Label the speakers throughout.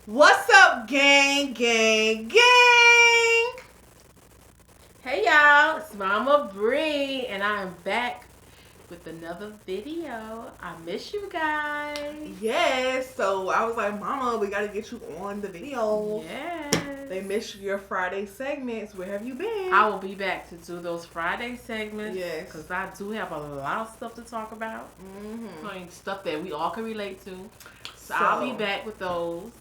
Speaker 1: What's up, gang, gang, gang?
Speaker 2: Hey y'all, it's Mama Bree, and I am back with another video. I miss you guys.
Speaker 1: Yes, so I was like, Mama, we gotta get you on the video.
Speaker 2: Yes.
Speaker 1: They missed your Friday segments. Where have you been?
Speaker 2: I will be back to do those Friday segments.
Speaker 1: Yes.
Speaker 2: Because I do have a lot of stuff to talk about. I mean, stuff that we all can relate to. So I'll be back with those.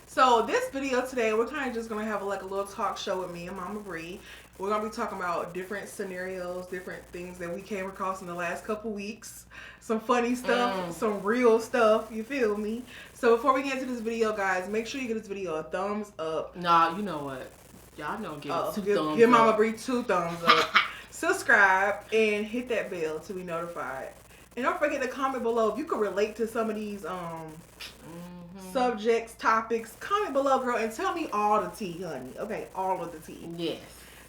Speaker 1: So this video today, we're kind of just going to have a little talk show with me and Mama Bree. We're going to be talking about different scenarios, different things that we came across in the last couple weeks. Some funny stuff, some real stuff, you feel me? So before we get into this video, guys, make sure you give this video a thumbs up.
Speaker 2: Nah, you know what? Y'all know give it two thumbs up.
Speaker 1: Give Mama Bree 2 thumbs up. Subscribe and hit that bell to be notified. And don't forget to comment below if you can relate to some of these subjects, topics. Comment below, girl, and tell me all the tea, honey. Okay, all of the tea.
Speaker 2: Yes.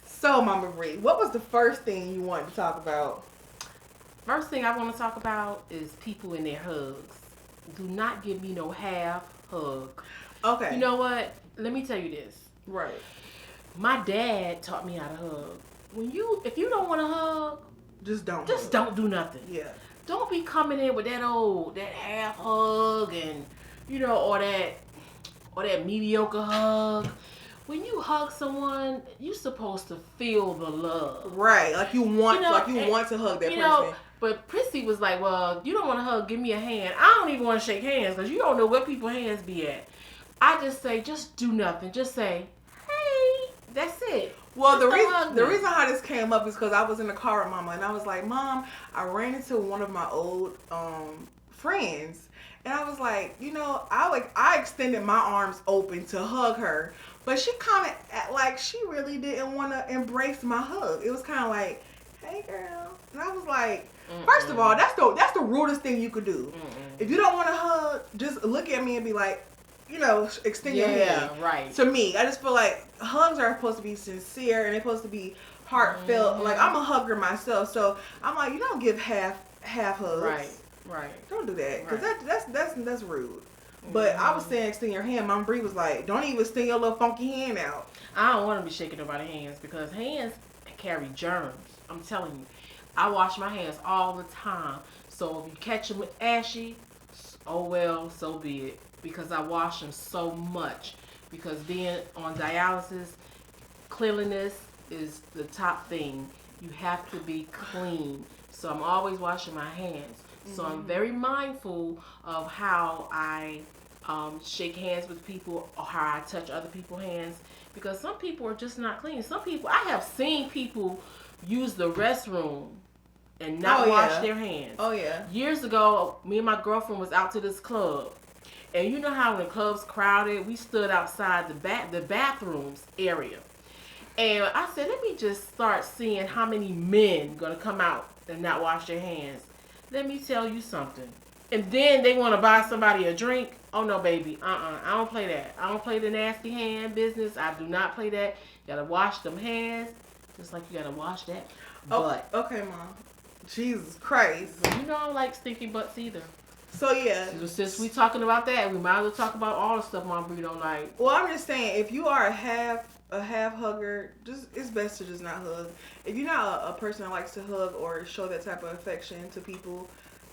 Speaker 1: So, Mama Bree, what was the first thing you wanted to talk about?
Speaker 2: First thing I want to talk about is people in their hugs. Do not give me no half hug.
Speaker 1: Okay.
Speaker 2: You know what? Let me tell you this.
Speaker 1: Right.
Speaker 2: My dad taught me how to hug. If you don't want to hug,
Speaker 1: just don't
Speaker 2: do nothing.
Speaker 1: Yeah.
Speaker 2: Don't be coming in with that half hug and or that mediocre hug. When you hug someone, you're supposed to feel the love.
Speaker 1: Right. Like you want to hug that person.
Speaker 2: But Prissy was like, well, you don't want to hug, give me a hand. I don't even want to shake hands because you don't know where people's hands be at. I just say, just do nothing. Just say, hey, that's it.
Speaker 1: Well, the reason how this came up is because I was in the car with Mama and I was like, Mom, I ran into one of my old friends and I was like, I extended my arms open to hug her, but she kind of like she really didn't want to embrace my hug. It was kind of like, hey girl, and I was like, first of all, that's the rudest thing you could do. If you don't want to hug, just look at me and be like, extend your hand.
Speaker 2: Yeah, right.
Speaker 1: To me, I just feel like hugs are supposed to be sincere and they're supposed to be heartfelt. Like I'm a hugger myself, so I'm like, you don't give half hugs.
Speaker 2: Right.
Speaker 1: Don't do that because that's rude. But I was saying extend your hand. Mom Bree was like, don't even extend your little funky hand out.
Speaker 2: I don't want to be shaking nobody's hands because hands carry germs. I'm telling you. I wash my hands all the time. So if you catch them with ashy, oh well, so be it. Because I wash them so much. Because being on dialysis, cleanliness is the top thing. You have to be clean. So I'm always washing my hands. So I'm very mindful of how I shake hands with people or how I touch other people's hands. Because some people are just not clean. Some people, I have seen people use the restroom and not wash their hands.
Speaker 1: Oh, yeah.
Speaker 2: Years ago, me and my girlfriend was out to this club. And you know how when the club's crowded, we stood outside the bathrooms area. And I said, let me just start seeing how many men going to come out and not wash their hands. Let me tell you something. And then they want to buy somebody a drink. Oh, no, baby. I don't play that. I don't play the nasty hand business. I do not play that. You got to wash them hands just like you got to wash that butt.
Speaker 1: Okay, Mom. Jesus Christ.
Speaker 2: But I don't like stinky butts either.
Speaker 1: So, yeah.
Speaker 2: Since we talking about that, we might as well talk about all the stuff Mom Bree don't like.
Speaker 1: Well, I'm just saying, if you are a half hugger, it's best to just not hug. If you're not a person that likes to hug or show that type of affection to people,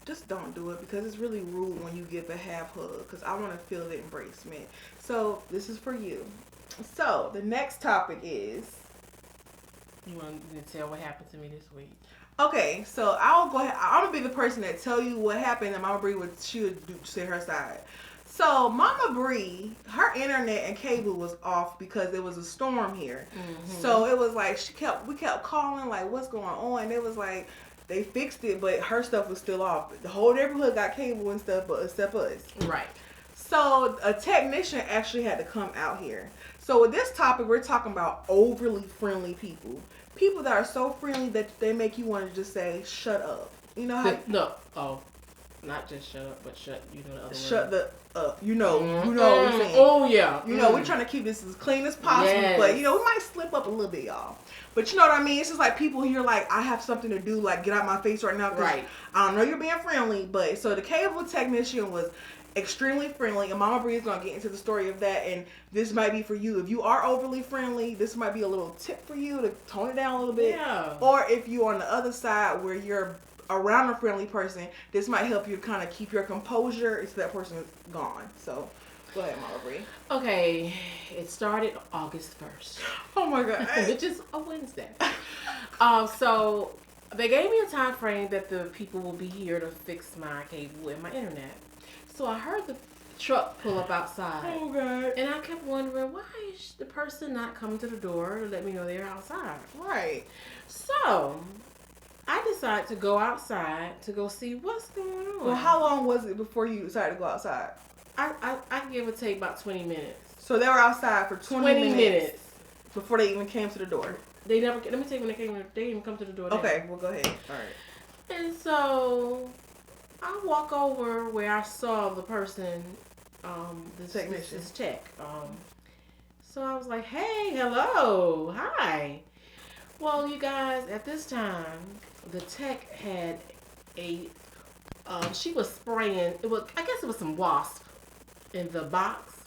Speaker 1: just don't do it because it's really rude when you give a half hug because I want to feel the embracement. So this is for you. So the next topic is,
Speaker 2: you want to tell what happened to me this week?
Speaker 1: Okay, so I'll go ahead. I'm gonna be the person that tell you what happened, and Mama Bree would say her side. So Mama Bree, her internet and cable was off because there was a storm here. So it was like we kept calling like, what's going on? And it was like they fixed it, but her stuff was still off. The whole neighborhood got cable and stuff, but except us.
Speaker 2: Right.
Speaker 1: So a technician actually had to come out here. So with this topic, we're talking about overly friendly people. People that are so friendly that they make you want to just say, shut up. You know how...
Speaker 2: Not just shut up, but shut, the other
Speaker 1: shut
Speaker 2: word.
Speaker 1: the up. You know what we're saying.
Speaker 2: Oh, yeah.
Speaker 1: We're trying to keep this as clean as possible.
Speaker 2: Yes.
Speaker 1: But, we might slip up a little bit, y'all. But you know what I mean? It's just like people here like, I have something to do, like, get out my face right now.
Speaker 2: Right.
Speaker 1: I don't know you're being friendly, but... So the cable technician was extremely friendly, and Mama Bree is going to get into the story of that, and this might be for you. If you are overly friendly, this might be a little tip for you to tone it down a little bit.
Speaker 2: Yeah.
Speaker 1: Or if you're on the other side where you're around a friendly person, this might help you kind of keep your composure until that person is gone. So, go ahead, Mama Bree.
Speaker 2: Okay, it started August 1st.
Speaker 1: Oh my God.
Speaker 2: Which is a Wednesday. So they gave me a time frame that the people will be here to fix my cable and my internet. So I heard the truck pull up outside.
Speaker 1: Oh God.
Speaker 2: And I kept wondering, why is the person not coming to the door to let me know they're outside?
Speaker 1: Right.
Speaker 2: So I decided to go outside to go see what's going on.
Speaker 1: Well, how long was it before you decided to go outside?
Speaker 2: I give or take about 20 minutes.
Speaker 1: So they were outside for 20 minutes before they even came to the door.
Speaker 2: They never. Let me tell you when they came. They didn't even come to the door.
Speaker 1: Okay, well go ahead. All right.
Speaker 2: And so I walk over where I saw the person, this technician, this tech. So I was like, "Hey, hello, hi." Well, you guys, at this time, the tech had a. She was spraying. I guess it was some wasp in the box.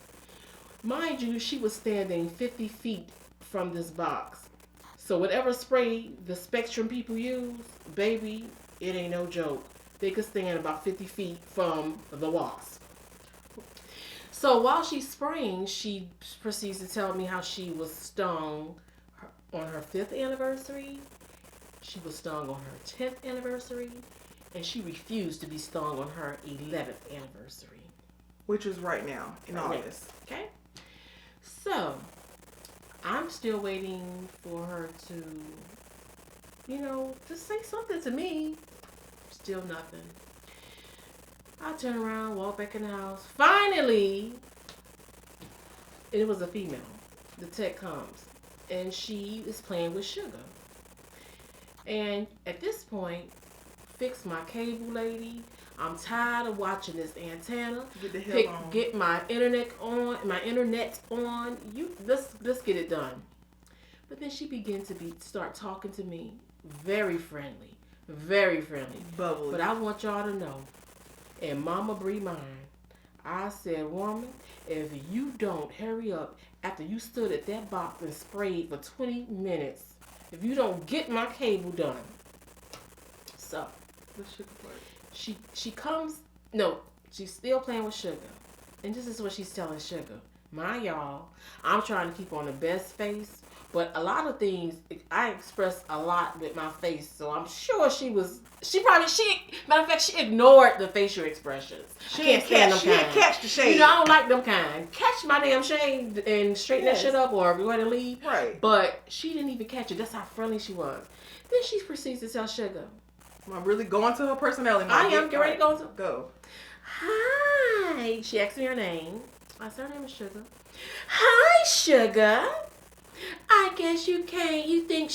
Speaker 2: Mind you, she was standing 50 feet from this box. So whatever spray the Spectrum people use, baby, it ain't no joke. They could stand about 50 feet from the wasp. So while she's spraying, she proceeds to tell me how she was stung on her 5th anniversary. She was stung on her 10th anniversary. And she refused to be stung on her 11th anniversary.
Speaker 1: Which is right now, in August.
Speaker 2: Okay? So, I'm still waiting for her to, just say something to me. Still nothing. I turn around, walk back in the house. Finally, it was a female. The tech comes. And she is playing with sugar. And at this point, fix my cable, lady. I'm tired of watching this antenna.
Speaker 1: Get the hell on.
Speaker 2: Get my internet on. Let's get it done. But then she began to start talking to me, very friendly, very friendly.
Speaker 1: Bubbly.
Speaker 2: But I want y'all to know, and Mama Bree mine, I said, woman, if you don't hurry up after you stood at that box and sprayed for 20 minutes, if you don't get my cable done. So she comes. No, she's still playing with Sugar, and this is what she's telling Sugar. My y'all, I'm trying to keep on the best face, but a lot of things I express a lot with my face, so I'm sure matter of fact, she ignored the facial expressions. She didn't
Speaker 1: catch the shade.
Speaker 2: I don't like them kind. Catch my damn shade and straighten that shit up, or go ahead and leave.
Speaker 1: Right.
Speaker 2: But she didn't even catch it. That's how friendly she was. Then she proceeds to tell Sugar.
Speaker 1: I'm really going to her personality.
Speaker 2: I am getting ready to go.
Speaker 1: Go.
Speaker 2: Hi. She asked me her name. I said her name is Sugar. Hi, Sugar. I guess you can't. You think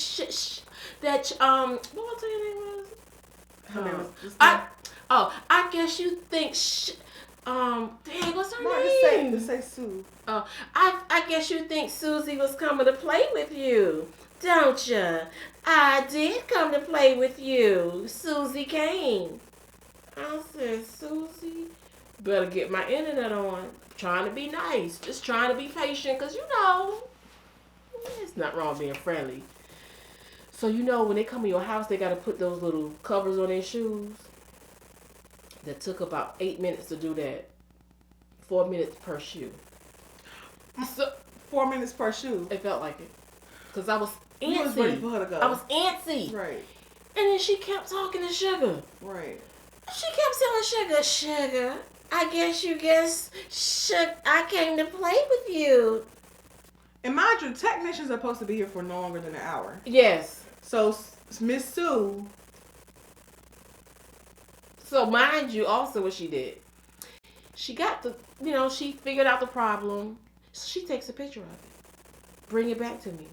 Speaker 2: that what did I tell you your name was?
Speaker 1: Her name was.
Speaker 2: I guess you think dang, what's her name?
Speaker 1: Just say Sue.
Speaker 2: Oh, I guess you think Susie was coming to play with you, don't you? I did come to play with you. Susie came. I said, Susie, better get my internet on. Trying to be nice. Just trying to be patient, because it's not wrong being friendly. So when they come to your house, they got to put those little covers on their shoes. That took about 8 minutes to do that. 4 minutes per shoe.
Speaker 1: So 4 minutes per shoe.
Speaker 2: It felt like it. Because I was antsy.
Speaker 1: You was ready for her to go.
Speaker 2: I was antsy.
Speaker 1: Right.
Speaker 2: And then she kept talking to Sugar.
Speaker 1: Right.
Speaker 2: She kept telling Sugar, I guess I came to play with you.
Speaker 1: And mind you, technicians are supposed to be here for no longer than an hour.
Speaker 2: Yes.
Speaker 1: So Miss Sue.
Speaker 2: So mind you, also what she did. She got she figured out the problem. So she takes a picture of it. Bring it back to me.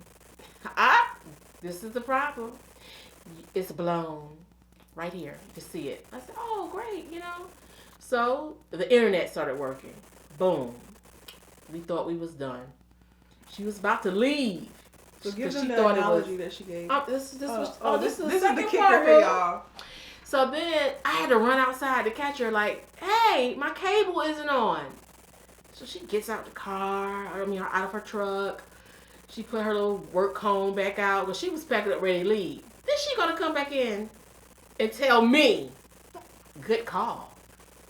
Speaker 2: This is the problem. It's blown. Right here. You can see it. I said, oh, great, So the internet started working. Boom. We thought we was done. She was about to leave.
Speaker 1: So give them the analogy that she gave.
Speaker 2: This is the
Speaker 1: kicker for y'all.
Speaker 2: So then I had to run outside to catch her. Like, hey, my cable isn't on. So she gets out the car. Out of her truck. She put her little work comb back out. Well, she was packing up ready to leave. Then she gonna come back in and tell me, good call.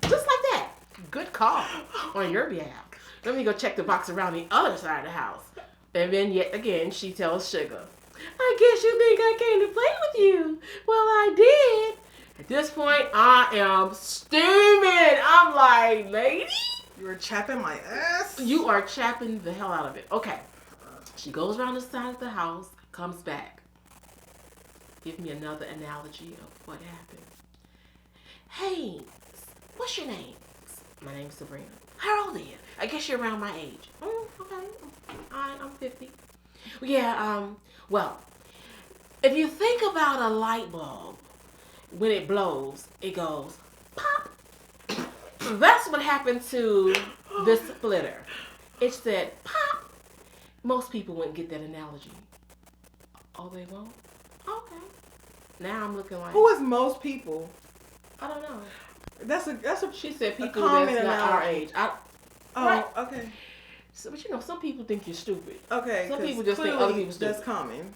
Speaker 2: Just like that. Good call on your behalf. Let me go check the box around the other side of the house. And then yet again, she tells Sugar, I guess you think I came to play with you. Well, I did. At this point, I am steaming. I'm like, lady.
Speaker 1: You were chapping my ass.
Speaker 2: You are chapping the hell out of it. Okay. She goes around the side of the house, comes back. Give me another analogy of what happened. Hey, what's your name? My name's Sabrina. How old are you? I guess you're around my age. Okay. I'm 50. Yeah, well, if you think about a light bulb, when it blows, it goes pop. That's what happened to this splitter. It said pop. Most people wouldn't get that analogy. Oh, they won't? Okay. Now I'm looking like...
Speaker 1: Who is most people?
Speaker 2: I don't know.
Speaker 1: That's a
Speaker 2: She said people
Speaker 1: that's
Speaker 2: not our age. Right.
Speaker 1: Okay.
Speaker 2: So, but some people think you're stupid.
Speaker 1: Okay.
Speaker 2: Some people just think other people stupid.
Speaker 1: That's common.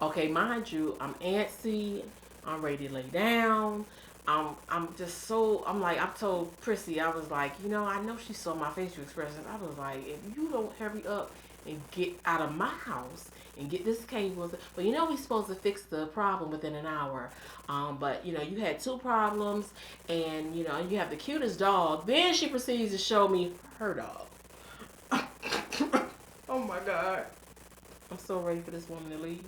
Speaker 2: Okay, mind you, I'm antsy. I'm ready to lay down. I'm just so, I've told Prissy, I was like, I know she saw my facial expressions. I was like, if you don't hurry up and get out of my house and get this cable. But we're supposed to fix the problem within an hour. But you had 2 problems, and you have the cutest dog. Then she proceeds to show me her dog.
Speaker 1: Oh my God.
Speaker 2: I'm so ready for this woman to leave.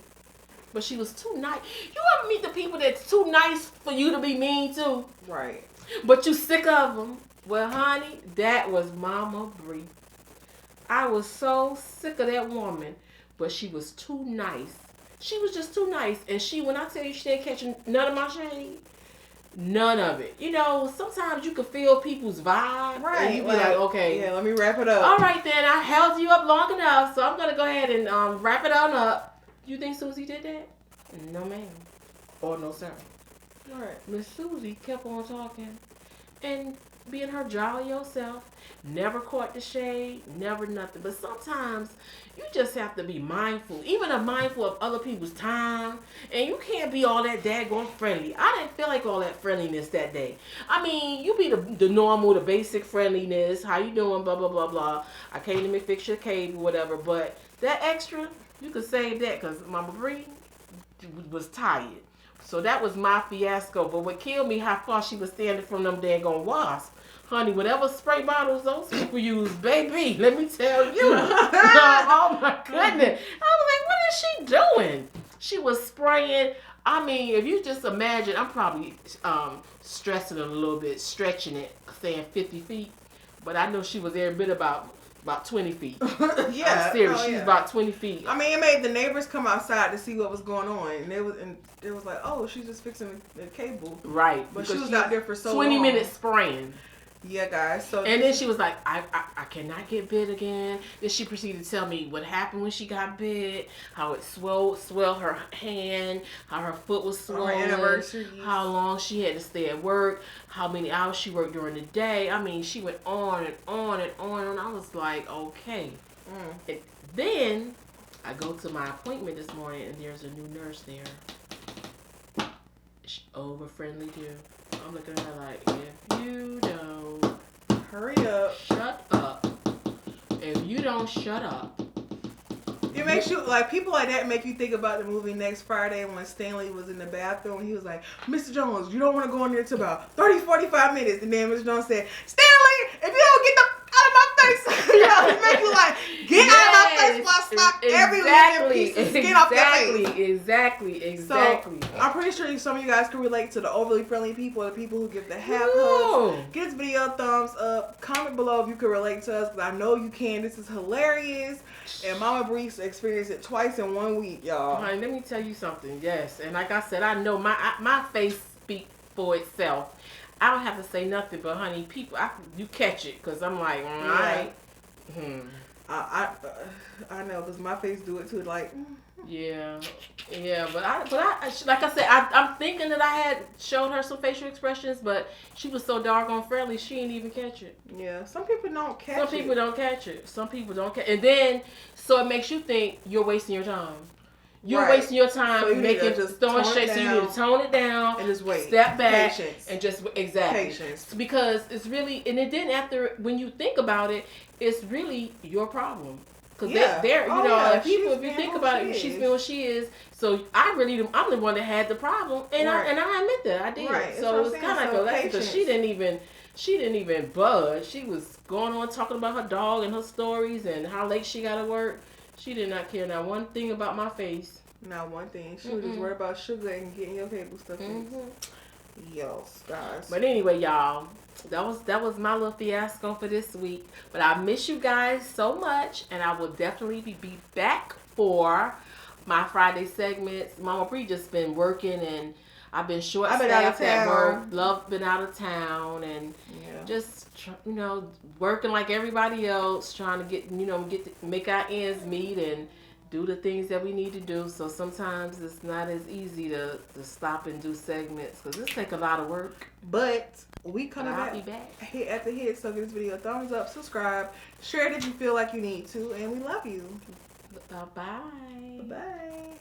Speaker 2: But she was too nice. You ever meet the people that's too nice for you to be mean to?
Speaker 1: Right.
Speaker 2: But you sick of them. Well, honey, that was Mama Bree. I was so sick of that woman. But she was too nice. She was just too nice. And when I tell you she didn't catch none of my shade, none of it. Sometimes you can feel people's vibe.
Speaker 1: Right.
Speaker 2: And you be like, okay.
Speaker 1: Yeah, let me wrap it up.
Speaker 2: All right, then. I held you up long enough. So I'm going to go ahead and wrap it on up. You think Susie did that? No, ma'am. Or no, sir.
Speaker 1: All right.
Speaker 2: Miss Susie kept on talking and being her jolly old self. Never caught the shade. Never nothing. But sometimes you just have to be mindful. Even mindful of other people's time. And you can't be all that daggone friendly. I didn't feel like all that friendliness that day. You be the normal, the basic friendliness. How you doing? Blah, blah, blah, blah. I came to fix your cable, whatever. But that extra... You could save that because Mama Bree was tired. So that was my fiasco. But what killed me, how far she was standing from them daggone wasps. Honey, whatever spray bottles those people use, baby, let me tell you. Oh my goodness. I was like, what is she doing? She was spraying. If you just imagine, I'm probably stressing it a little bit, stretching it, saying 50 feet. But I know she was every bit about 20 feet.
Speaker 1: Yeah.
Speaker 2: I'm serious. She's about 20 feet.
Speaker 1: It made the neighbors come outside to see what was going on. And it was like, oh, she's just fixing the cable.
Speaker 2: Right.
Speaker 1: But she was out there for so
Speaker 2: 20
Speaker 1: long.
Speaker 2: minutes spraying.
Speaker 1: Yeah, guys. So
Speaker 2: and then she was like, I cannot get bit again. Then she proceeded to tell me what happened when she got bit, how it swelled her hand, how her foot was swollen, how long she had to stay at work, how many hours she worked during the day. She went on and on and on. And I was like, okay. And then I go to my appointment this morning, and there's a new nurse there. She's over friendly too. I'm looking at her like, if you don't
Speaker 1: hurry up,
Speaker 2: shut up. If you don't shut up.
Speaker 1: It makes you, people like that make you think about the movie Next Friday when Stanley was in the bathroom. He was like, Mr. Jones, you don't want to go in there until about 30, 45 minutes. And then Mr. Jones said, Stanley, if you don't get out of my face, it make you like, get out of my face while I slap every living piece of skin off your face.
Speaker 2: Exactly.
Speaker 1: So, I'm pretty sure some of you guys can relate to the overly friendly people, the people who give the half hugs. Give this video a thumbs up. Comment below if you can relate to us, because I know you can. This is hilarious. And Mama Bree experienced it twice in 1 week, y'all.
Speaker 2: Honey, let me tell you something. Yes, and like I said, I know my face speaks for itself. I don't have to say nothing, but honey, people, you catch it, because I'm like, all right.
Speaker 1: I know, because my face do it too, like,
Speaker 2: Yeah, but I, like I said, I'm thinking that I had showed her some facial expressions, but she was so doggone friendly, she didn't even catch it.
Speaker 1: Yeah, some people don't catch it.
Speaker 2: Some people don't catch it. Some people don't catch, and then so it makes you think you're wasting your time. You're wasting your time
Speaker 1: so you
Speaker 2: making throwing shakes. So you need to tone it down
Speaker 1: and just wait.
Speaker 2: Step back
Speaker 1: Patience.
Speaker 2: and just exactly.
Speaker 1: Patience.
Speaker 2: Because it's really, and it didn't after when you think about it, it's really your problem. Because they're you know, if you think about it, she's been what she is. So I'm the one that had the problem, and I admit that I did.
Speaker 1: Right.
Speaker 2: So it was kind of like a lesson because she didn't even budge. She was going on talking about her dog and her stories and how late she got to work. She did not care not one thing about my face.
Speaker 1: Not one thing. She was just worried about sugar and getting your table stuff in. Yes, guys.
Speaker 2: But anyway, y'all, that was my little fiasco for this week. But I miss you guys so much, and I will definitely be back for my Friday segments. Mama Bree just been working, and I've been short-staffed at work. Love been out of town, and just working like everybody else, trying to get make our ends meet and do the things that we need to do. So sometimes it's not as easy to stop and do segments because this take a lot of work.
Speaker 1: But we coming back.
Speaker 2: I'll be back.
Speaker 1: Hit at the hit. So give this video a thumbs up, subscribe, share it if you feel like you need to, and we love you.
Speaker 2: Bye bye.
Speaker 1: Bye bye.